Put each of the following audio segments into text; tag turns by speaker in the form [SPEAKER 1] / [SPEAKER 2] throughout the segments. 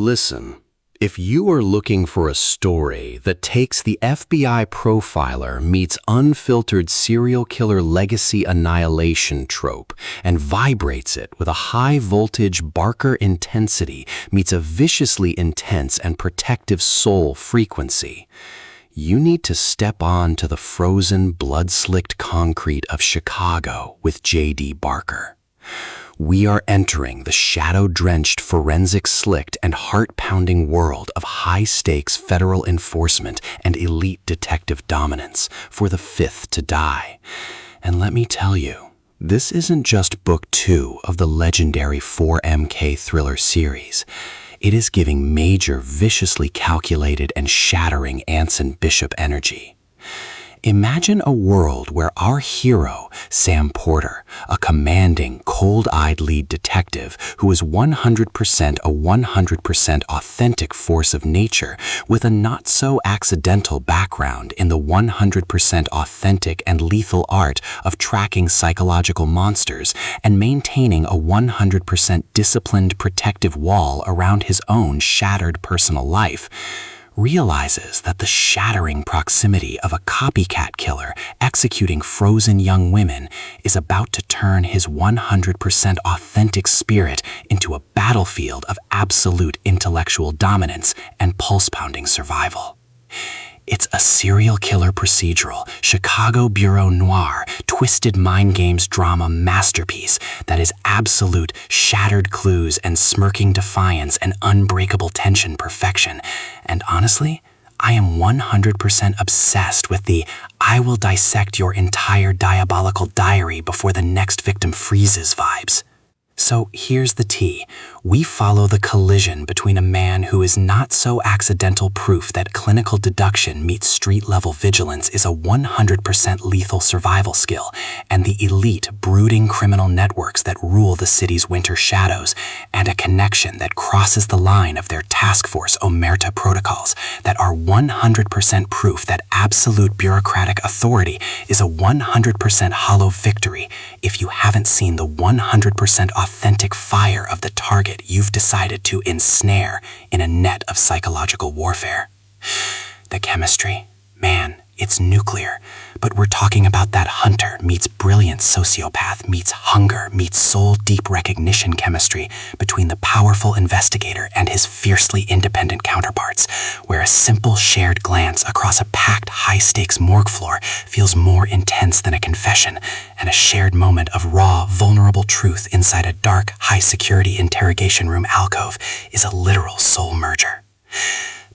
[SPEAKER 1] Listen, if you are looking for a story that takes the FBI profiler meets unfiltered serial killer legacy annihilation trope and vibrates it with a high-voltage Barker intensity meets a viciously intense and protective soul frequency, you need to step on to the frozen, blood-slicked concrete of Chicago with J.D. Barker. We are entering the shadow-drenched, forensic-slicked, and heart-pounding world of high-stakes federal enforcement and elite detective dominance for the fifth to die. And let me tell you, this isn't just Book 2 of the legendary 4MK thriller series. It is giving major, viciously calculated and shattering Anson Bishop energy. Imagine a world where our hero, Sam Porter, a commanding, cold-eyed lead detective who is 100% a 100% authentic force of nature with a not-so-accidental background in the 100% authentic and lethal art of tracking psychological monsters and maintaining a 100% disciplined protective wall around his own shattered personal life, realizes that the shattering proximity of a copycat killer executing frozen young women is about to turn his 100% authentic spirit into a battlefield of absolute intellectual dominance and pulse-pounding survival. It's a serial killer procedural, Chicago Bureau Noir, twisted mind games drama masterpiece that is absolute shattered clues and smirking defiance and unbreakable tension perfection. And honestly, I am 100% obsessed with the "I will dissect your entire diabolical diary before the next victim freezes" vibes. So here's the tea. We follow the collision between a man who is not so accidental proof that clinical deduction meets street-level vigilance is a 100% lethal survival skill, and the elite, brooding criminal networks that rule the city's winter shadows, and a connection that crosses the line of their task force omerta protocols that are 100% proof that absolute bureaucratic authority is a 100% hollow victory if you haven't seen the 100% authentic fire of the target you've decided to ensnare in a net of psychological warfare. The chemistry, man, it's nuclear, but we're talking about that hunter meets brilliant sociopath meets hunger meets soul-deep recognition chemistry between the powerful investigator and his fiercely independent counterparts, where a simple shared glance across a packed high-stakes morgue floor feels more intense than a confession, and a shared moment of raw, vulnerable truth inside a dark, high-security interrogation room alcove is a literal soul merger.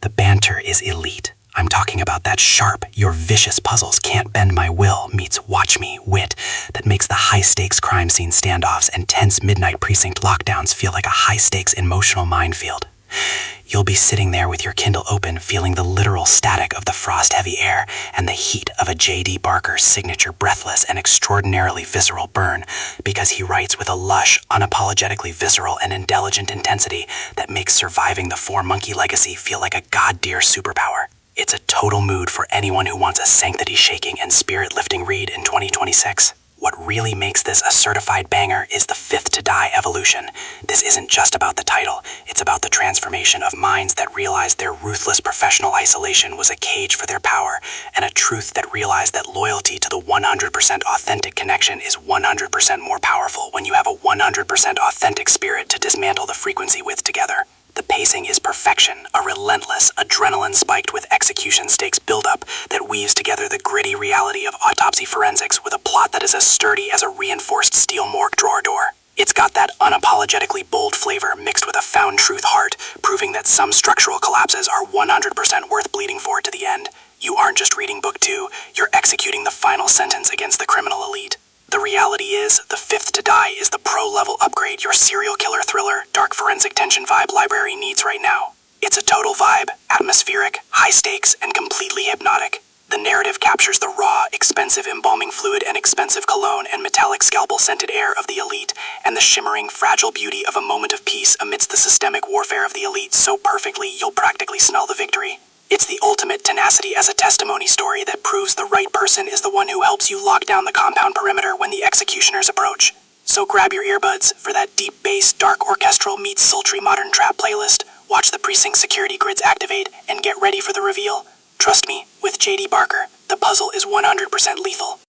[SPEAKER 1] The banter is elite. I'm talking about that sharp, your vicious puzzles can't bend my will meets watch me wit that makes the high-stakes crime scene standoffs and tense midnight precinct lockdowns feel like a high-stakes emotional minefield. You'll be sitting there with your Kindle open feeling the literal static of the frost-heavy air and the heat of a J.D. Barker signature breathless and extraordinarily visceral burn because he writes with a lush, unapologetically visceral and intelligent intensity that makes surviving the four-monkey legacy feel like a god-dear superpower. It's a total mood for anyone who wants a sanctity-shaking and spirit-lifting read in 2026. What really makes this a certified banger is the fifth to die evolution. This isn't just about the title, it's about the transformation of minds that realized their ruthless professional isolation was a cage for their power, and a truth that realized that loyalty to the 100% authentic connection is 100% more powerful when you have a 100% authentic spirit to dismantle the frequency with together. The pacing is perfection, a relentless, adrenaline-spiked with execution stakes buildup that weaves together the gritty reality of autopsy forensics with a plot that is as sturdy as a reinforced steel morgue drawer door. It's got that unapologetically bold flavor mixed with a found truth heart, proving that some structural collapses are 100% worth bleeding for to the end. You aren't just reading Book 2, you're executing the final sentence against the criminal elite. The reality is, The Fifth to Die is the pro-level upgrade your serial killer thriller, dark forensic tension vibe library needs right now. It's a total vibe, atmospheric, high stakes, and completely hypnotic. The narrative captures the raw, expensive embalming fluid and expensive cologne and metallic scalpel-scented air of the elite, and the shimmering, fragile beauty of a moment of peace amidst the systemic warfare of the elite so perfectly you'll practically smell the victory. It's the ultimate tenacity as a testimony story that proves the right person is the one who helps you lock down the compound perimeter when the executioners approach. So grab your earbuds for that deep bass, dark orchestral meets sultry modern trap playlist,
[SPEAKER 2] Watch the precinct security grids activate and get ready for the reveal. Trust me, with J.D. Barker, the puzzle is 100% lethal.